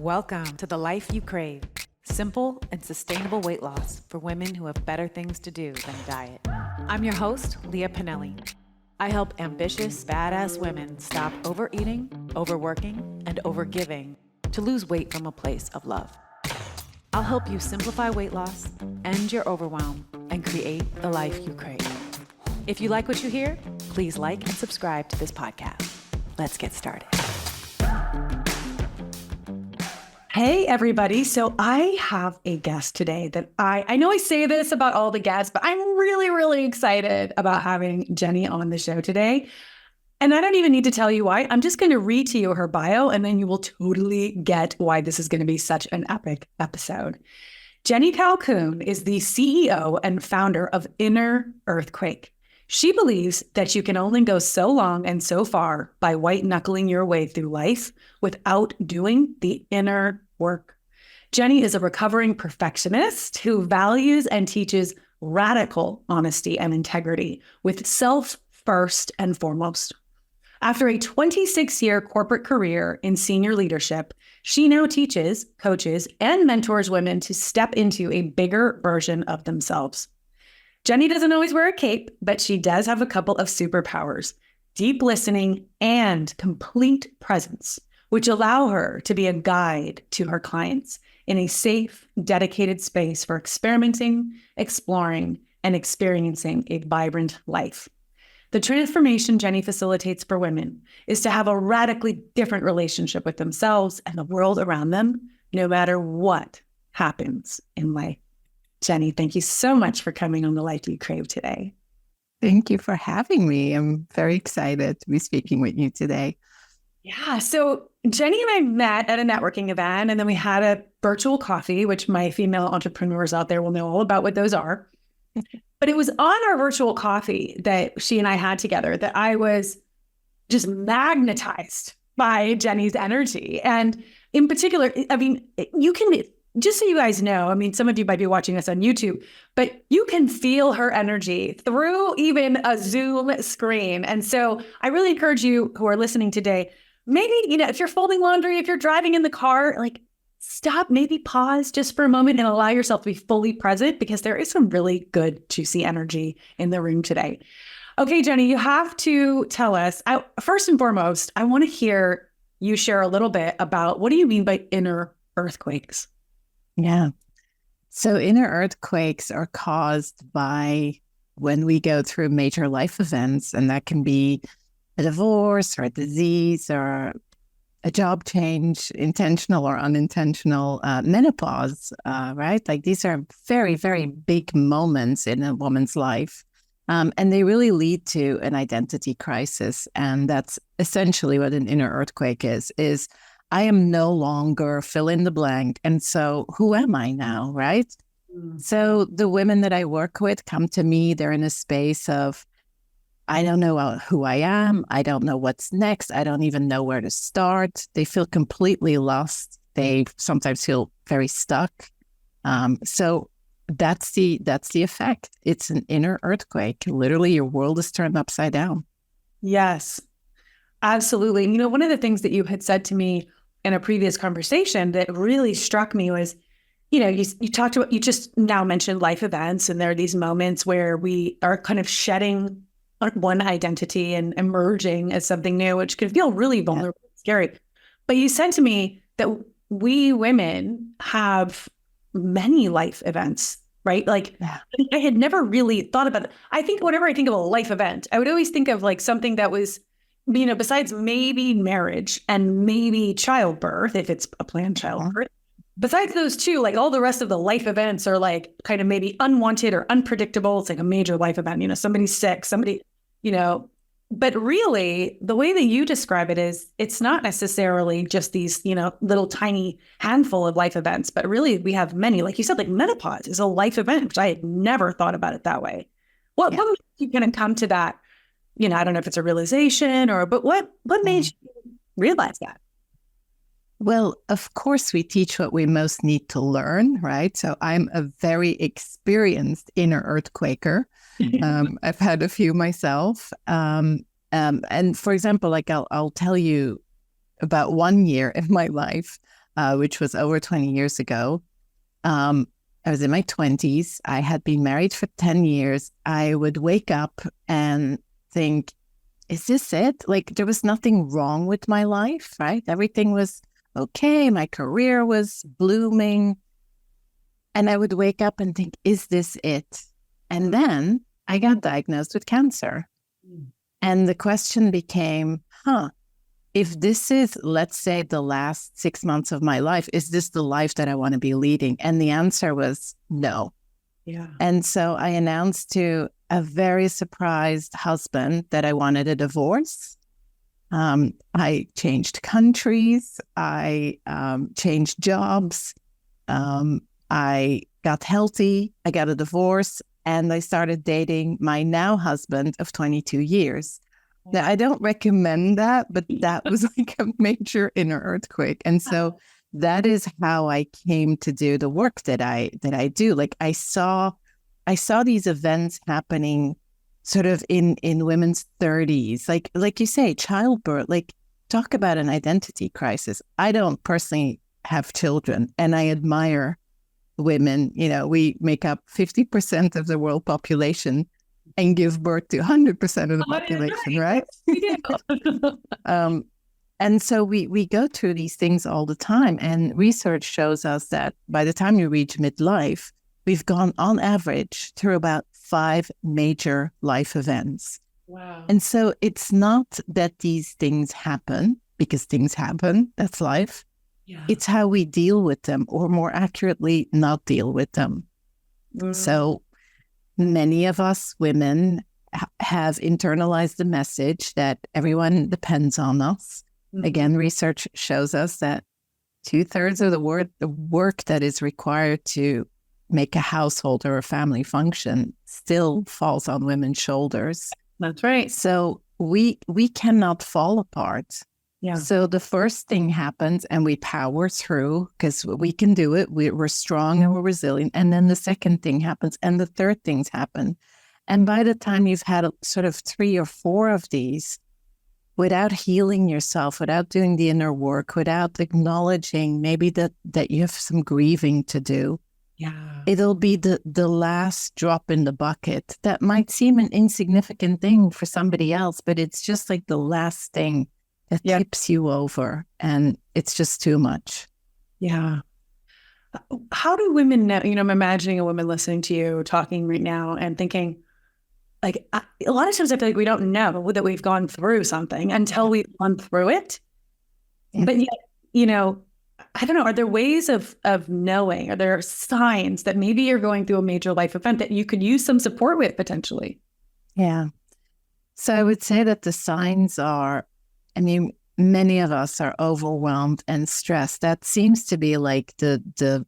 Welcome to the life you crave. Simple and sustainable weight loss for women who have better things to do than diet. I'm your host, Leah Pinelli. I help ambitious, badass women stop overeating, overworking, and overgiving to lose weight from a place of love. I'll help you simplify weight loss, end your overwhelm, and create the life you crave. If you like what you hear, please like and subscribe to this podcast. Let's get started. Hey, everybody. So I have a guest today that I know I say this about all the guests, but I'm really excited about having Jenny on the show today. And I don't even need to tell you why. I'm just going to read to you her bio, and then you will totally get why this is going to be such an epic episode. Jenny Calcoen is the CEO and founder of Inner Earthquake. She believes that you can only go so long and so far by white-knuckling your way through life without doing the inner work. Jenny is a recovering perfectionist who values and teaches radical honesty and integrity with self first and foremost. After a 26-year corporate career in senior leadership, she now teaches, coaches, and mentors women to step into a bigger version of themselves. Jenny doesn't always wear a cape, but she does have a couple of superpowers: deep listening and complete presence, which allow her to be a guide to her clients in a safe, dedicated space for experimenting, exploring, and experiencing a vibrant life. The transformation Jenny facilitates for women is to have a radically different relationship with themselves and the world around them, no matter what happens in life. Jenny, thank you so much for coming on The Life You Crave today. Thank you for having me. I'm very excited to be speaking with you today. Yeah, so Jenny and I met at a networking event, and then we had a virtual coffee, which my female entrepreneurs out there will know all about what those are. But it was on our virtual coffee that she and I had together that I was just magnetized by Jenny's energy. And in particular, I mean, you can, just so you guys know, I mean, some of you might be watching this on YouTube, but you can feel her energy through even a Zoom screen. And so I really encourage you who are listening today, maybe, if you're folding laundry, if you're driving in the car, like stop, maybe pause just for a moment and allow yourself to be fully present, because there is some really good, juicy energy in the room today. Okay, Jenny, you have to tell us, first and foremost, I want to hear you share a little bit about what do you mean by inner earthquakes? Yeah. So inner earthquakes are caused by when we go through major life events, and that can be a divorce or a disease or a job change, intentional or unintentional, menopause, right? Like these are very big moments in a woman's life. And they really lead to an identity crisis. And that's essentially what an inner earthquake is I am no longer fill in the blank. And so who am I now, right? So the women that I work with come to me, they're in a space of, I don't know who I am. I don't know what's next. I don't even know where to start. They feel completely lost. They sometimes feel very stuck. So that's the effect. It's an inner earthquake. Literally, your world is turned upside down. Yes, absolutely. And one of the things that you had said to me in a previous conversation that really struck me was, you talked about, you just now mentioned life events, and there are these moments where we are kind of shedding one identity and emerging as something new, which can feel really vulnerable and scary. But you said to me that we women have many life events, right? Like I had never really thought about it. I think whenever I think of a life event, I would always think of like something that was, besides maybe marriage and maybe childbirth, if it's a planned childbirth, besides those two, like all the rest of the life events are like kind of maybe unwanted or unpredictable. It's like a major life event, somebody's sick, but really the way that you describe it is it's not necessarily just these, little tiny handful of life events, but really we have many, like you said, like menopause is a life event, which I had never thought about it that way. What made you kind of come to that? I don't know if it's a realization but what made you realize that? Well, of course, we teach what we most need to learn, right? So I'm a very experienced inner earthquaker. I've had a few myself. And for example, like I'll tell you about 1 year in my life. which was over 20 years ago. I was in my 20s. I had been married for 10 years. I would wake up and think, is this it? Like, there was nothing wrong with my life, right? Everything was okay. My career was blooming. And I would wake up and think, is this it? And then I got diagnosed with cancer. And the question became, if this is, let's say, the last 6 months of my life, is this the life that I want to be leading? And the answer was no. Yeah. And so I announced to a very surprised husband that I wanted a divorce. I changed countries. I changed jobs. I got healthy. I got a divorce. And I started dating my now husband of 22 years. Now, I don't recommend that, but that was like a major inner earthquake. And so that is how I came to do the work that I do. Like I saw these events happening sort of in women's 30s, like you say, childbirth, like talk about an identity crisis. I don't personally have children, and I admire women. You know, we make up 50% of the world population and give birth to 100% of the population, right? And so we go through these things all the time. And research shows us that by the time you reach midlife, we've gone on average through about 5 major life events. Wow. And so it's not that these things happen because things happen. That's life. Yeah. It's how we deal with them, or more accurately, not deal with them. So many of us women have internalized the message that everyone depends on us. Again, research shows us that 2/3 of the work that is required to make a household or a family function still falls on women's shoulders. That's right. So we cannot fall apart. Yeah. So the first thing happens and we power through because we can do it. We're strong and we're resilient. And then the second thing happens and the third things happen. And by the time you've had sort of 3 or 4 of these, without healing yourself, without doing the inner work, without acknowledging maybe that you have some grieving to do, it'll be the last drop in the bucket. That might seem an insignificant thing for somebody else, but it's just like the last thing that tips you over, and it's just too much. Yeah. How do women know? You know, I'm imagining a woman listening to you talking right now and thinking, like, a lot of times I feel like we don't know that we've gone through something until we've gone through it. Yeah. But yet, you know, I don't know, are there ways of knowing? Are there signs that maybe you're going through a major life event that you could use some support with potentially? Yeah. So I would say that the signs are, I mean, many of us are overwhelmed and stressed. That seems to be like the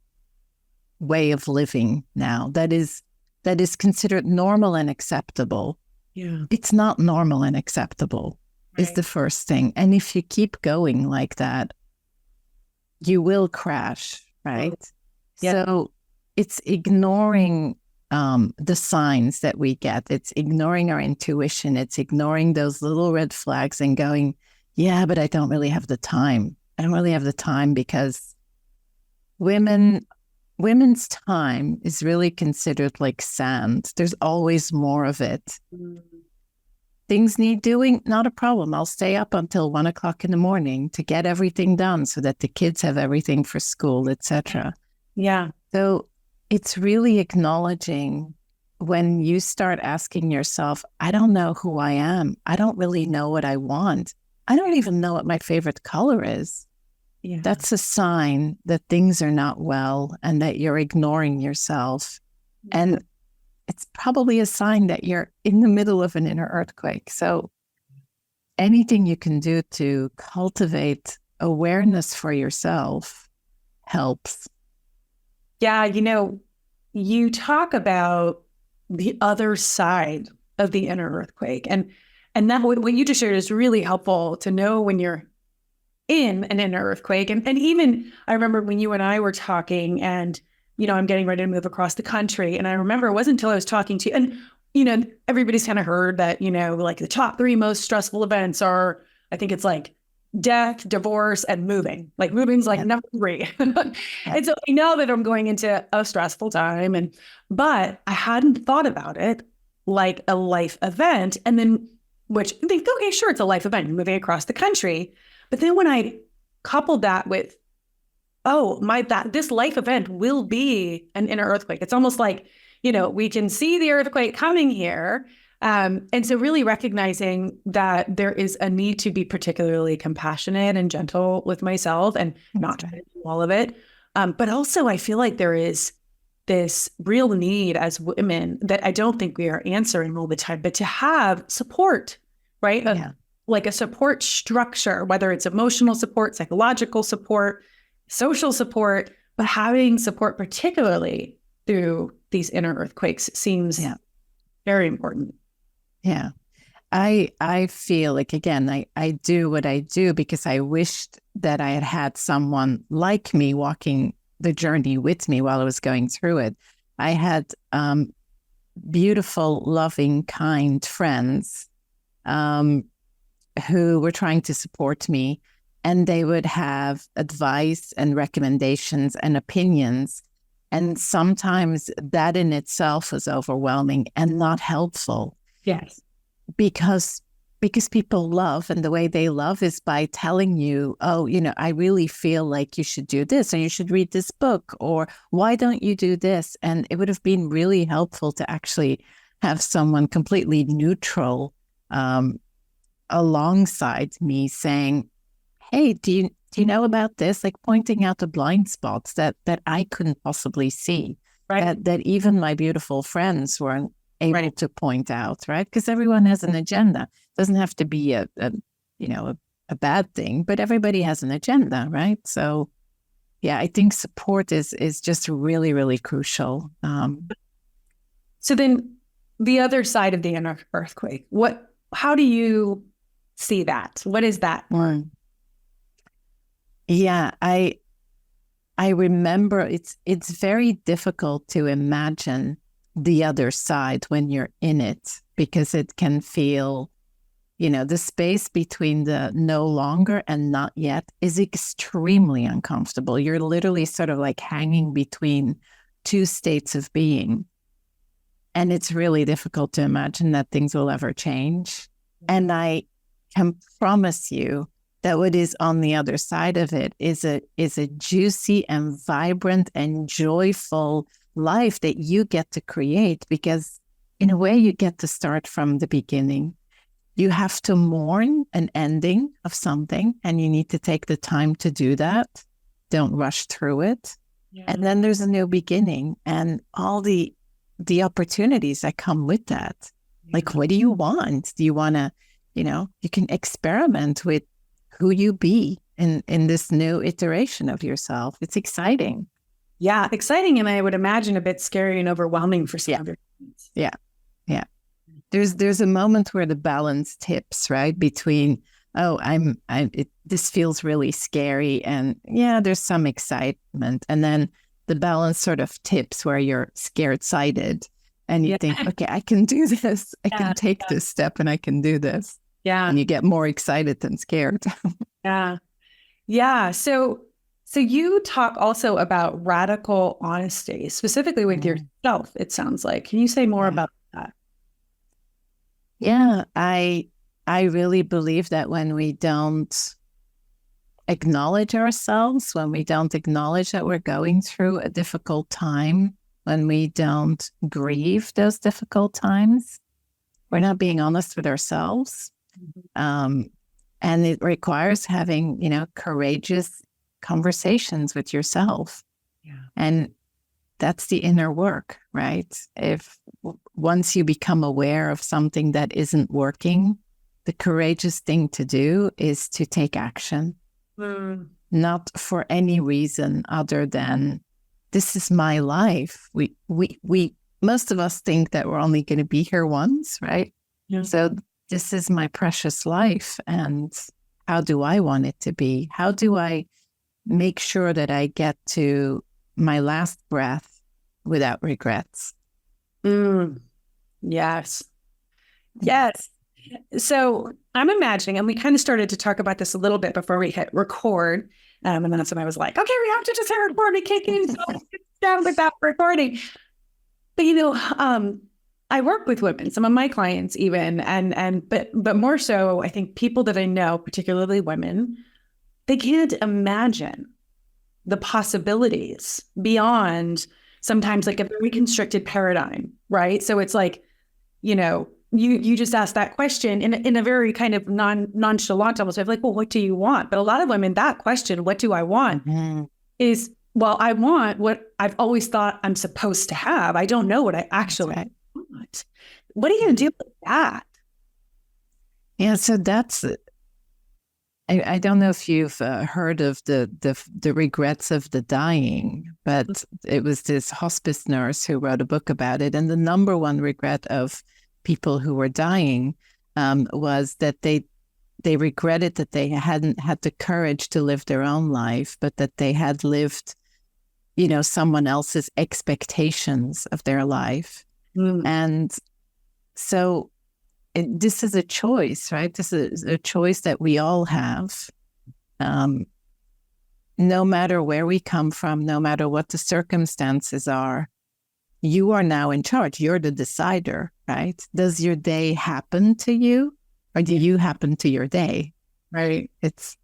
way of living now. That is considered normal and acceptable. Yeah. It's not normal and acceptable, is the first thing. And if you keep going like that, you will crash, right? Yeah. So it's ignoring the signs that we get. It's ignoring our intuition. It's ignoring those little red flags and going, yeah, but I don't really have the time. I don't really have the time because women's time is really considered like sand. There's always more of it. Things need doing, not a problem. I'll stay up until 1 o'clock in the morning to get everything done so that the kids have everything for school, etc. Yeah. So it's really acknowledging when you start asking yourself, I don't know who I am. I don't really know what I want. I don't even know what my favorite color is. Yeah. That's a sign that things are not well and that you're ignoring yourself. And it's probably a sign that you're in the middle of an inner earthquake. So anything you can do to cultivate awareness for yourself helps. Yeah, you know, you talk about the other side of the inner earthquake. And that what you just shared is really helpful to know when you're in an inner earthquake. And even I remember when you and I were talking and, you know, I'm getting ready to move across the country. And I remember it wasn't until I was talking to you, and, you know, everybody's kind of heard that, you know, like the top 3 most stressful events are, I think it's like death, divorce, and moving. Like moving's like number three. And so I know that I'm going into a stressful time, but I hadn't thought about it like a life event. And then, which you think, okay, sure, it's a life event, you're moving across the country. But then when I coupled that with, this life event will be an inner earthquake. It's almost like, we can see the earthquake coming here. And so really recognizing that there is a need to be particularly compassionate and gentle with myself and not try to do all of it. But also I feel like there is this real need as women that I don't think we are answering all the time, but to have support, right? Like a support structure, whether it's emotional support, psychological support, social support, but having support particularly through these inner earthquakes seems very important. Yeah. I feel like, again, I do what I do because I wished that I had had someone like me walking the journey with me while I was going through it. I had beautiful, loving, kind friends who were trying to support me, and they would have advice and recommendations and opinions. And sometimes that in itself was overwhelming and not helpful. Yes. Because people love, and the way they love is by telling you, I really feel like you should do this, or you should read this book, or why don't you do this? And it would have been really helpful to actually have someone completely neutral alongside me saying, hey, do you know about this? Like pointing out the blind spots that I couldn't possibly see, right? That even my beautiful friends weren't able to point out, right? Because everyone has an agenda. It doesn't have to be a bad thing, but everybody has an agenda, right? So yeah, I think support is just really, really crucial. So then the other side of the inner earthquake, how do you see that? What is that? Yeah, I remember it's very difficult to imagine the other side when you're in it, because it can feel, the space between the no longer and not yet is extremely uncomfortable. You're literally sort of like hanging between two states of being. And it's really difficult to imagine that things will ever change. And I can promise you that what is on the other side of it is a juicy and vibrant and joyful life that you get to create, because in a way you get to start from the beginning. You have to mourn an ending of something, and you need to take the time to do that. Don't rush through it. Yeah. And then there's a new beginning and all the opportunities that come with that. Yeah. Like, what do you want? Do you want to, you can experiment with who you be in this new iteration of yourself. It's exciting. Yeah, exciting. And I would imagine a bit scary and overwhelming for some of your students. Yeah. Yeah. There's a moment where the balance tips, right? Between, this feels really scary. And yeah, there's some excitement. And then the balance sort of tips where you're scared-sided and you think, okay, I can do this. I can take this step and I can do this. Yeah. And you get more excited than scared. Yeah. Yeah. So you talk also about radical honesty, specifically with yourself, it sounds like. Can you say more about that? Yeah, I really believe that when we don't acknowledge ourselves, when we don't acknowledge that we're going through a difficult time, when we don't grieve those difficult times, we're not being honest with ourselves. And it requires having, courageous conversations with yourself. Yeah. And that's the inner work, right? If once you become aware of something that isn't working, the courageous thing to do is to take action, not for any reason other than this is my life. We most of us think that we're only going to be here once, right? Yeah. So this is my precious life, and how do I want it to be? How do I make sure that I get to my last breath without regrets? Yes. Yes. So I'm imagining, and we kind of started to talk about this a little bit before we hit record. And then that's when I was like, okay, we have to just hit record and kick in. So let's get down with that recording. But I work with women, some of my clients even, but more so, I think people that I know, particularly women, they can't imagine the possibilities beyond sometimes like a very constricted paradigm, right? So it's like, you just asked that question in a very kind of nonchalant almost way of like, well, what do you want? But a lot of women, that question, what do I want, is, well, I want what I've always thought I'm supposed to have. I don't know what I actually want. What are you going to do with that? Yeah, so that's, I don't know if you've heard of the regrets of the dying, but it was this hospice nurse who wrote a book about it. And the number one regret of people who were dying was that they regretted that they hadn't had the courage to live their own life, but that they had lived, someone else's expectations of their life. And so this is a choice, right? This is a choice that we all have. No matter where we come from, no matter what the circumstances are, you are now in charge. You're the decider, right? Does your day happen to you, or do you happen to your day? Right. It's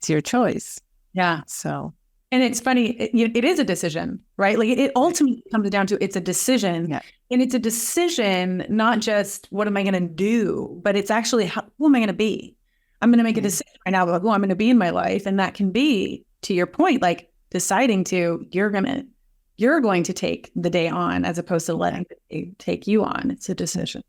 your choice. Yeah. So, and it's funny, it is a decision, right? Like it ultimately comes down to, it's a decision. Yeah. And it's a decision, not just what am I going to do, but it's actually who am I going to be? I'm going to make a decision right now about who I'm going to be in my life. And that can be, to your point, like deciding you're going to take the day on as opposed to letting it take you on. It's a decision.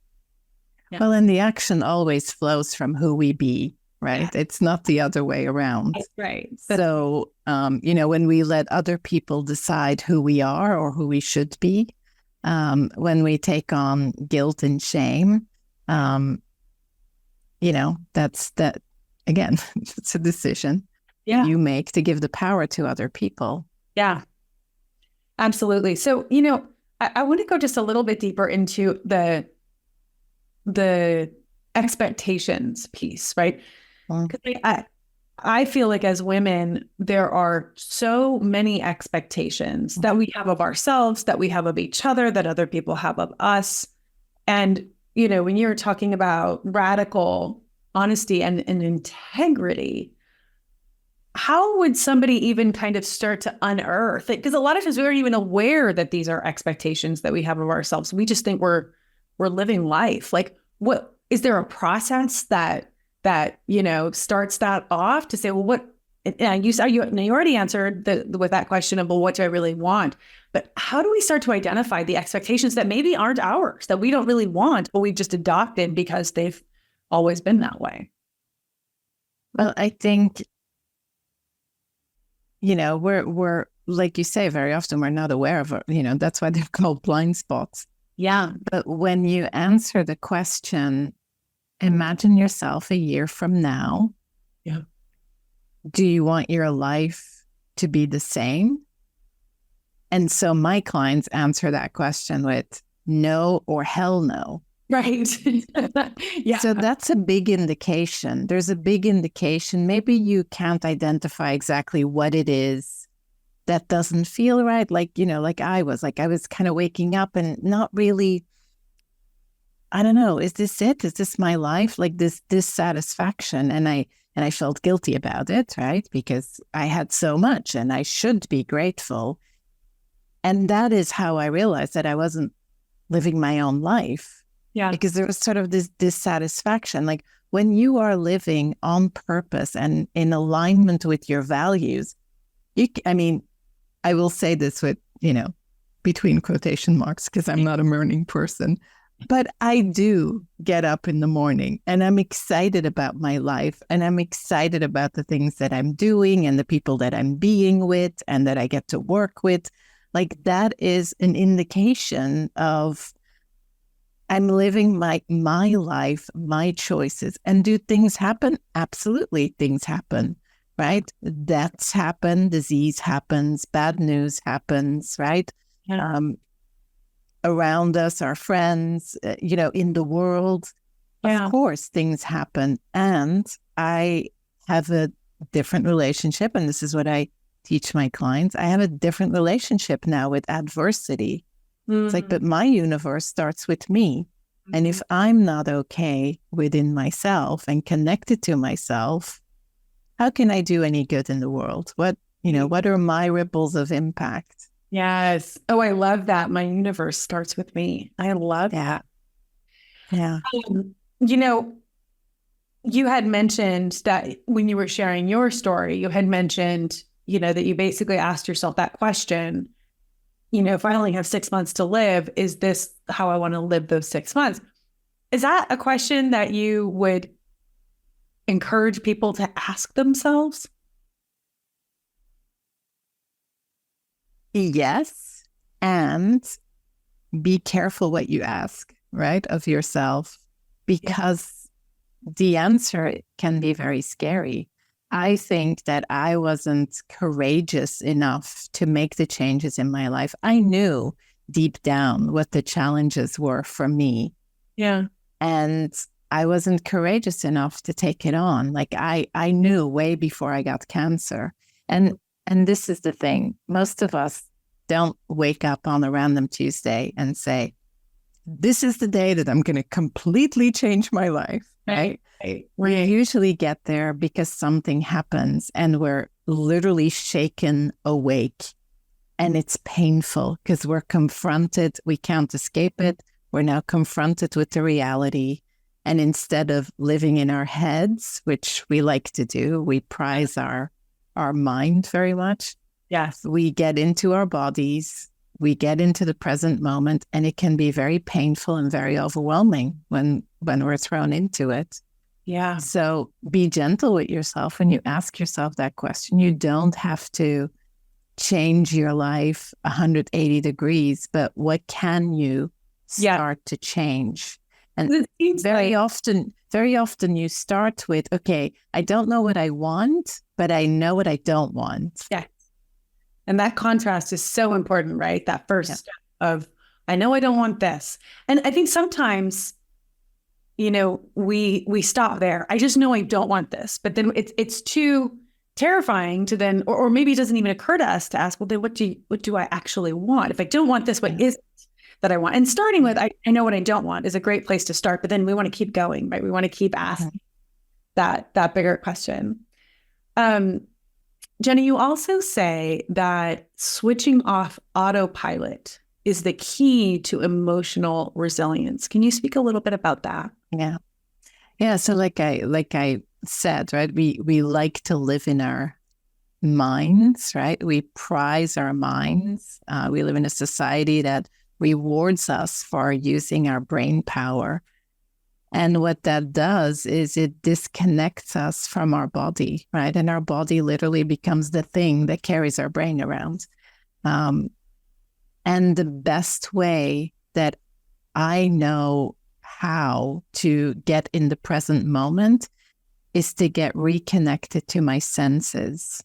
Yeah. Well, and the action always flows from who we be, right? Yeah. It's not the other way around. That's right. So, when we let other people decide who we are or who we should be, when we take on guilt and shame, that's that, again, it's a decision you make to give the power to other people. Yeah, absolutely. So, I want to go just a little bit deeper into the expectations piece, right? Because I feel like as women, there are so many expectations that we have of ourselves, that we have of each other, that other people have of us. And, when you're talking about radical honesty and integrity, how would somebody even kind of start to unearth it? Because a lot of times we aren't even aware that these are expectations that we have of ourselves. We just think we're living life. Like, what is there a process that starts that off to say, well, what? And you already answered with that question of, well, what do I really want? But how do we start to identify the expectations that maybe aren't ours, that we don't really want, but we've just adopted because they've always been that way? Well, I think, we're like you say, very often we're not aware of it. That's why they're called blind spots. Yeah. But when you answer the question, imagine yourself a year from now. Yeah. Do you want your life to be the same? And so my clients answer that question with no or hell no. Right. Yeah. So that's a big indication. There's a big indication. Maybe you can't identify exactly what it is that doesn't feel right. Like I was kind of waking up and not really, I don't know, is this it? Is this my life? Like this dissatisfaction. And I felt guilty about it, right? Because I had so much and I should be grateful. And that is how I realized that I wasn't living my own life. Yeah. Because there was sort of this dissatisfaction. Like when you are living on purpose and in alignment with your values, I will say this with, between quotation marks, because I'm not a morning person, but I do get up in the morning and I'm excited about my life and I'm excited about the things that I'm doing and the people that I'm being with and that I get to work with. Like that is an indication of I'm living my life, my choices. And do things happen? Absolutely, things happen, right? Deaths happen, disease happens, bad news happens, right? Yeah. Around us, our friends, in the world. of Yeah. course, things happen. And I have a different relationship. And this is what I teach my clients. I have a different relationship now with adversity. It's like, Mm-hmm. but my universe starts with me. And if I'm not okay within myself and connected to myself, how can I do any good in the world? What are my ripples of impact? Yes. Oh, I love that. My universe starts with me. I love Yeah. that. Yeah. Um, you know, you had mentioned that when you were sharing your story, you had mentioned, that you basically asked yourself that question, if I only have 6 months to live, is this how I want to live those 6 months? Is that a question that you would encourage people to ask themselves? Yes. And be careful what you ask, right, of yourself, Yeah. because the answer can be very scary. I think that I wasn't courageous enough to make the changes in my life. I knew deep down what the challenges were for me. Yeah. And I wasn't courageous enough to take it on. Like I knew way before I got cancer. And this is the thing. Most of us don't wake up on a random Tuesday and say, this is the day that I'm going to completely change my life, right? We usually get there because something happens and we're literally shaken awake. And it's painful because we're confronted. We can't escape it. We're now confronted with the reality. And instead of living in our heads, which we like to do, we prize our mind very much. Yes. We get into our bodies, we get into the present moment, and it can be very painful and very overwhelming when we're thrown into it. Yeah. So be gentle with yourself when you ask yourself that question. You don't have to change your life 180 degrees, but what can you start to change? And very often you start with, okay, I don't know what I want, but I know what I don't want. Yeah. And that contrast is so important, right? That first step of, I know I don't want this. And I think sometimes, we stop there. I just know I don't want this, but then it's too terrifying to then, or maybe it doesn't even occur to us to ask, well, then what do I actually want? If I don't want this, what is it that I want? And starting with, I know what I don't want is a great place to start, but then we want to keep going, right? We want to keep asking that bigger question. Jenny, you also say that switching off autopilot is the key to emotional resilience. Can you speak a little bit about that? Yeah. Yeah. So like I said, right, we like to live in our minds, right? We prize our minds. We live in a society that rewards us for using our brain power. And what that does is it disconnects us from our body, right? And our body literally becomes the thing that carries our brain around. And the best way that I know how to get in the present moment is to get reconnected to my senses.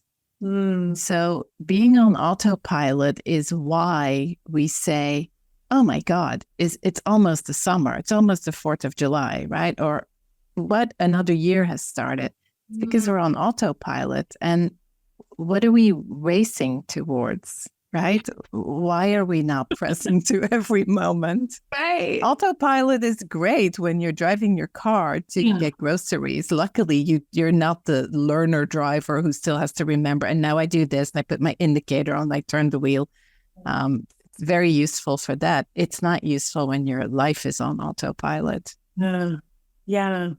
So being on autopilot is why we say, oh my God, it's almost the summer. It's almost the 4th of July, right? Or what, another year has started. It's because we're on autopilot. And what are we racing towards, right? Why are we not present to every moment? Right. Autopilot is great when you're driving your car to get groceries. Luckily, you're not the learner driver who still has to remember, and now I do this, and I put my indicator on, I turn the wheel. It's very useful for that. It's not useful when your life is on autopilot. Yeah.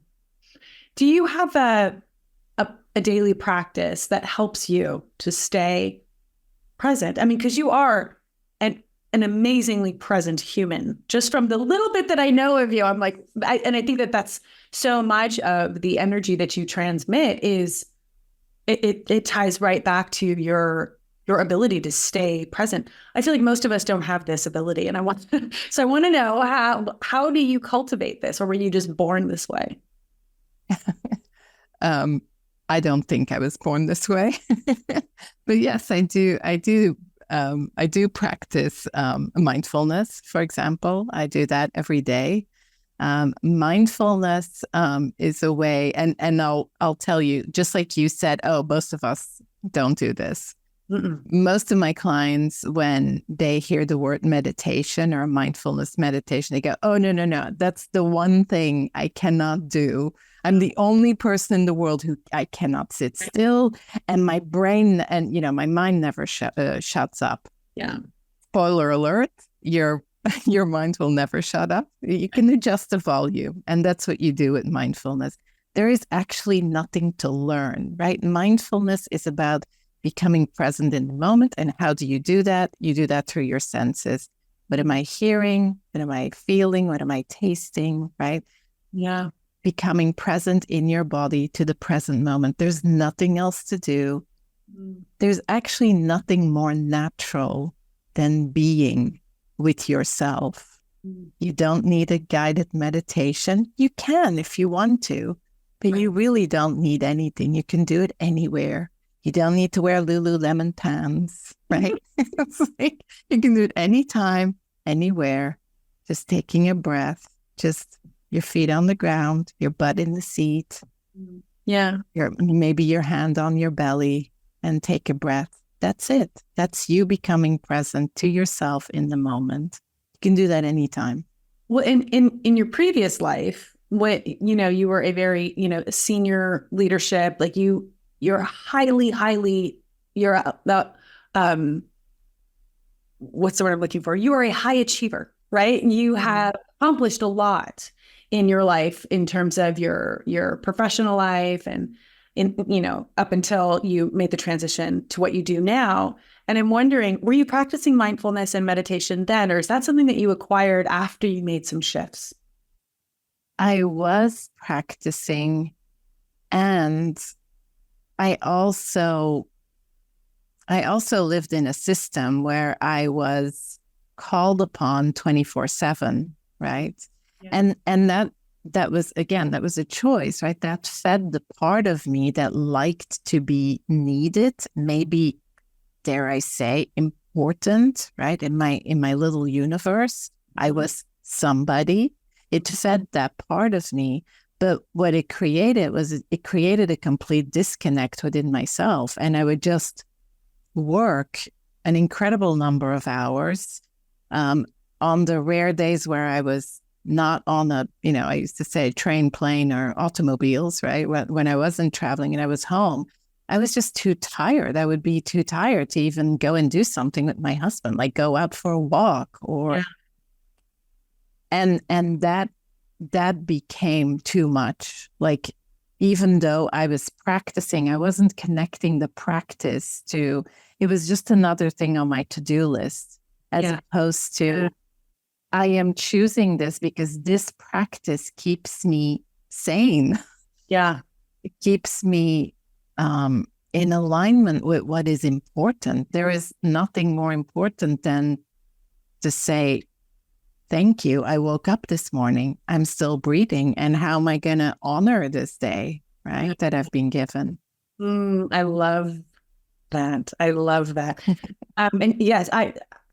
Do you have a daily practice that helps you to stay present? I mean, because you are an amazingly present human. Just from the little bit that I know of you, I'm like, and I think that that's so much of the energy that you transmit is it ties right back to your ability to stay present. I feel like most of us don't have this ability, and I want to know how do you cultivate this, or were you just born this way? I don't think I was born this way, but yes, I do. I do practice mindfulness, for example. I do that every day. Mindfulness is a way, and I'll tell you, just like you said, oh, most of us don't do this. Mm-mm. Most of my clients, when they hear the word meditation or mindfulness meditation, they go, oh, no, no, no, that's the one thing I cannot do. I'm the only person in the world who I cannot sit still, and my brain and my mind never shuts up. Yeah. Spoiler alert, your mind will never shut up. You can adjust the volume, and that's what you do with mindfulness. There is actually nothing to learn, right? Mindfulness is about becoming present in the moment. And how do you do that? You do that through your senses. What am I hearing? What am I feeling? What am I tasting, right? Yeah. Becoming present in your body to the present moment. There's nothing else to do. There's actually nothing more natural than being with yourself. You don't need a guided meditation. You can if you want to, but you really don't need anything. You can do it anywhere. You don't need to wear Lululemon pants, right? It's like you can do it anytime, anywhere. Just taking a breath, just your feet on the ground, your butt in the seat. Yeah. Maybe your hand on your belly, and take a breath. That's it. That's you becoming present to yourself in the moment. You can do that anytime. Well, in your previous life, when you were a very senior leadership, like you're highly you're what's the word I'm looking for? You are a high achiever, right? You have accomplished a lot in your life in terms of your professional life and up until you made the transition to what you do now. And I'm wondering, were you practicing mindfulness and meditation then, or is that something that you acquired after you made some shifts? I was practicing, and I also lived in a system where I was called upon 24/7, right? Yeah. And that was a choice, right? That fed the part of me that liked to be needed, maybe, dare I say, important, right? In my little universe, I was somebody. It fed that part of me. But what it created a complete disconnect within myself. And I would just work an incredible number of hours on the rare days where I was not on I used to say train, plane, or automobiles, right? When I wasn't traveling and I was home, I was just too tired. I would be too tired to even go and do something with my husband, like go out for a walk or, and that became too much. Like, even though I was practicing, I wasn't connecting the practice to, it was just another thing on my to-do list, as opposed to, I am choosing this because this practice keeps me sane. Yeah. It keeps me in alignment with what is important. There is nothing more important than to say, thank you. I woke up this morning. I'm still breathing. And how am I going to honor this day, right, that I've been given? I love that. I love that. And yes,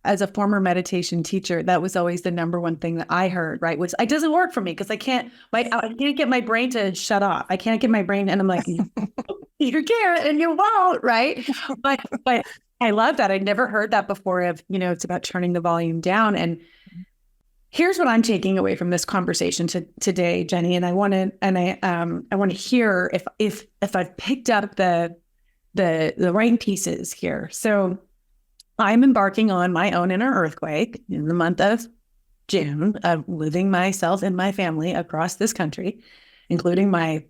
as a former meditation teacher, that was always the number one thing that I heard, right? Was it doesn't work for me because I can't get my brain to shut off. I can't get my brain. And I'm like, you can't and you won't, right? But I love that. I never heard that before of, it's about turning the volume down. And here's what I'm taking away from this conversation today, Jenny. And I want to hear if I've picked up the right pieces here. So I'm embarking on my own inner earthquake in the month of June, of living myself and my family across this country, including my,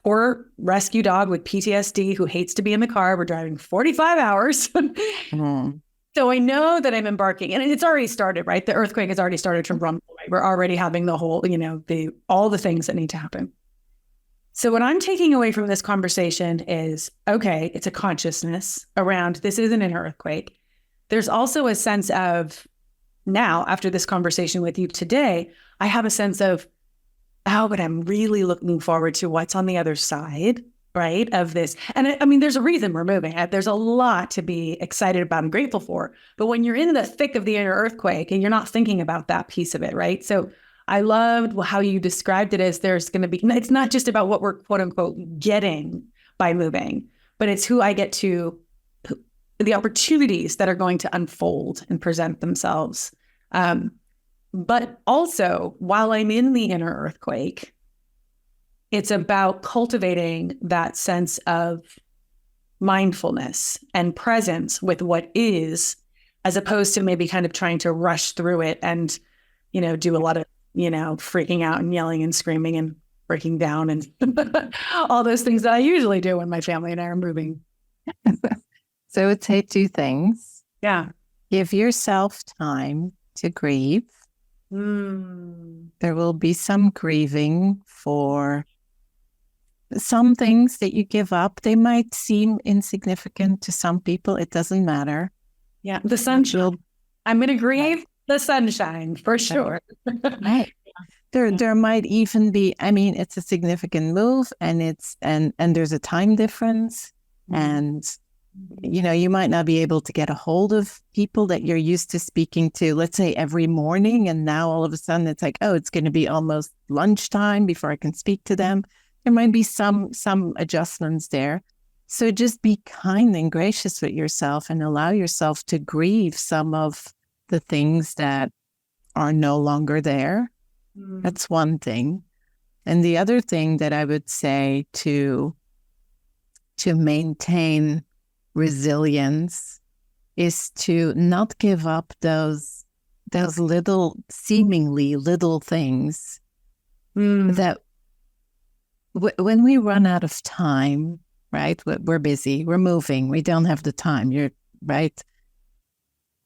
poor rescue dog with PTSD who hates to be in the car. We're driving 45 hours. So I know that I'm embarking, and it's already started, right? The earthquake has already started to rumble. Right? We're already having the whole, all the things that need to happen. So what I'm taking away from this conversation is, okay, it's a consciousness around this isn't an earthquake. There's also a sense of now, after this conversation with you today, I have a sense of, but I'm really looking forward to what's on the other side, right, of this. And I mean, there's a reason we're moving. There's a lot to be excited about and grateful for. But when you're in the thick of the inner earthquake and you're not thinking about that piece of it, right? So I loved how you described it as there's going to be, it's not just about what we're quote unquote getting by moving, but it's who I get to, the opportunities that are going to unfold and present themselves. But also, while I'm in the inner earthquake, it's about cultivating that sense of mindfulness and presence with what is, as opposed to maybe kind of trying to rush through it and, do a lot of, freaking out and yelling and screaming and breaking down and all those things that I usually do when my family and I are moving. So I would say two things. Yeah. Give yourself time to grieve. There will be some grieving for some things that you give up. They might seem insignificant to some people. It doesn't matter. Yeah. The sunshine. I'm going to grieve the sunshine for sure. Right. There might even be, it's a significant move and there's a time difference and you might not be able to get a hold of people that you're used to speaking to, let's say every morning. And now all of a sudden it's like, oh, it's going to be almost lunchtime before I can speak to them. There might be some adjustments there. So just be kind and gracious with yourself and allow yourself to grieve some of the things that are no longer there. That's one thing. And the other thing that I would say to maintain resilience is to not give up those little, seemingly little things that when we run out of time, right? We're busy, we're moving, we don't have the time. You're right.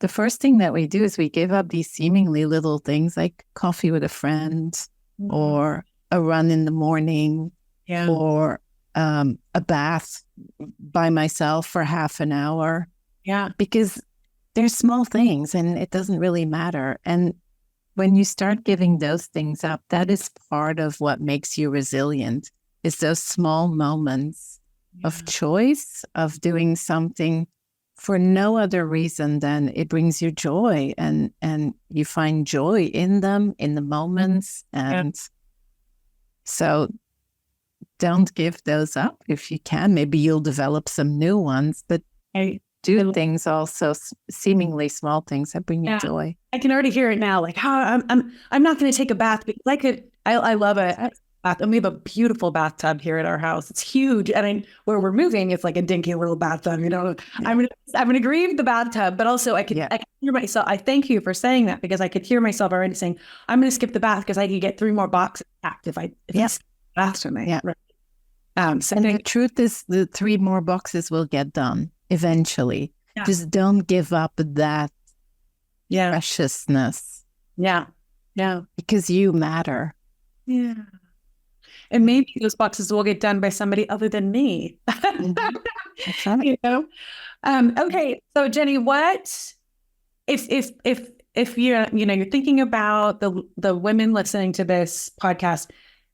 The first thing that we do is we give up these seemingly little things like coffee with a friend or a run in the morning or a bath by myself for half an hour. Yeah. Because they're small things and it doesn't really matter. And when you start giving those things up, that is part of what makes you resilient, is those small moments of choice, of doing something for no other reason than it brings you joy and you find joy in them, in the moments. And so don't give those up if you can. Maybe you'll develop some new ones, but do things also, seemingly small things that bring you joy. I can already hear it now. Like how I'm not going to take a bath, but I love a bath. And we have a beautiful bathtub here at our house. It's huge. And where we're moving, it's like a dinky little bathtub. I'm gonna grieve the bathtub, but also I can hear myself. I thank you for saying that because I could hear myself already saying, I'm going to skip the bath because I could get 3 more boxes packed if I skip the bath tonight. Yeah. Right. So the truth is the 3 more boxes will get done eventually. Yeah. Just don't give up that preciousness. Yeah. Yeah. Because you matter. Yeah. And maybe those boxes will get done by somebody other than me. That's right. Okay. So Jenny, what if you're thinking about the women listening to this podcast,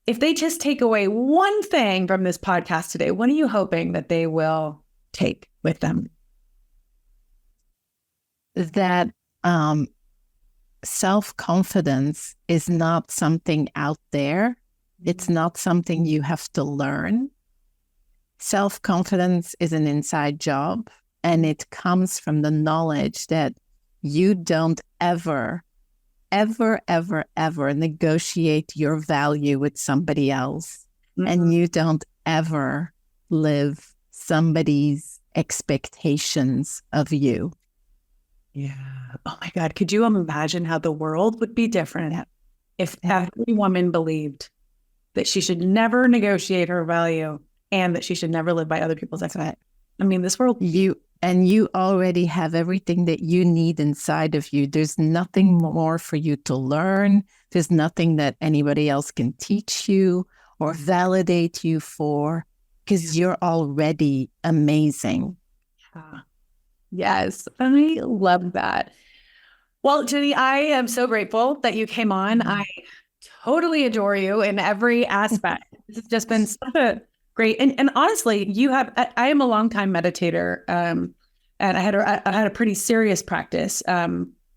if they just take away one thing from this podcast today, what are you hoping that they will take with them? That self-confidence is not something out there. It's not something you have to learn. Self-confidence is an inside job, and it comes from the knowledge that you don't ever, ever, ever, ever negotiate your value with somebody else. And you don't ever live somebody's expectations of you. Yeah. Oh my God. Could you imagine how the world would be different if every woman believed that she should never negotiate her value and that she should never live by other people's expectations? I mean, this world. You already have everything that you need inside of you. There's nothing more for you to learn. There's nothing that anybody else can teach you or validate you for, because you're already amazing. Yes, I love that. Well, Jenny, I am so grateful that you came on. I totally adore you in every aspect. This has just been such a great, and honestly, I am a longtime meditator, and I had a pretty serious practice.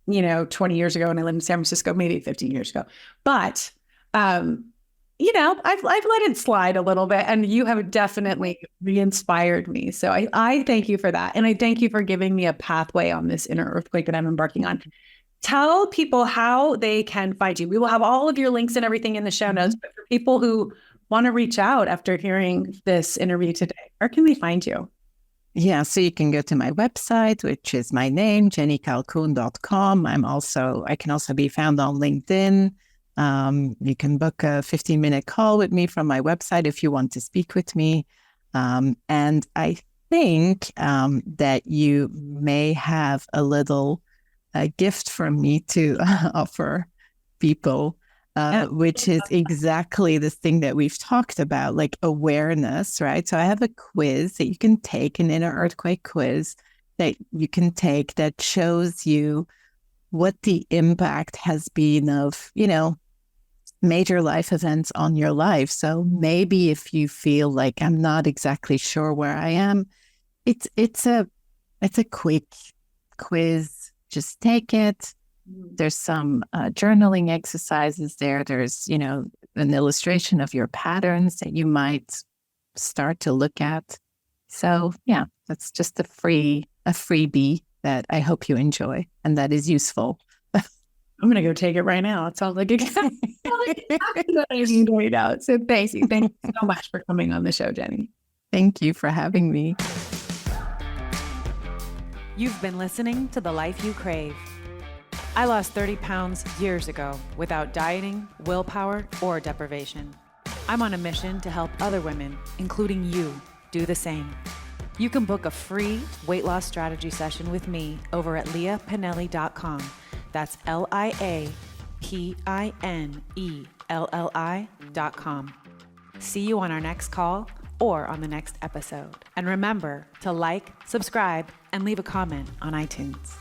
20 years ago when I lived in San Francisco, maybe 15 years ago. But, I've let it slide a little bit, and you have definitely re-inspired me. So I thank you for that. And I thank you for giving me a pathway on this inner earthquake that I'm embarking on. Tell people how they can find you. We will have all of your links and everything in the show notes, but for people who want to reach out after hearing this interview today, where can they find you? Yeah, so you can go to my website, which is my name, jennycalcoen.com. I can also be found on LinkedIn. You can book a 15-minute call with me from my website if you want to speak with me. And I think that you may have a little gift from me to offer people, which is exactly this thing that we've talked about, like awareness, right? So I have a quiz that you can take, an inner earthquake quiz that you can take that shows you what the impact has been of, major life events on your life. So maybe if you feel like I'm not exactly sure where I am, it's a quick quiz. Just take it. There's some journaling exercises there. There's, an illustration of your patterns that you might start to look at. So yeah, that's just a freebie that I hope you enjoy and that is useful. I'm going to go take it right now. It sounds like exactly what I need right now. So thank you. Thank you so much for coming on the show, Jenny. Thank you for having me. You've been listening to The Life You Crave. I lost 30 pounds years ago without dieting, willpower, or deprivation. I'm on a mission to help other women, including you, do the same. You can book a free weight loss strategy session with me over at leahpinelli.com. That's LIAPINELLI.com. See you on our next call or on the next episode. And remember to like, subscribe, and leave a comment on iTunes.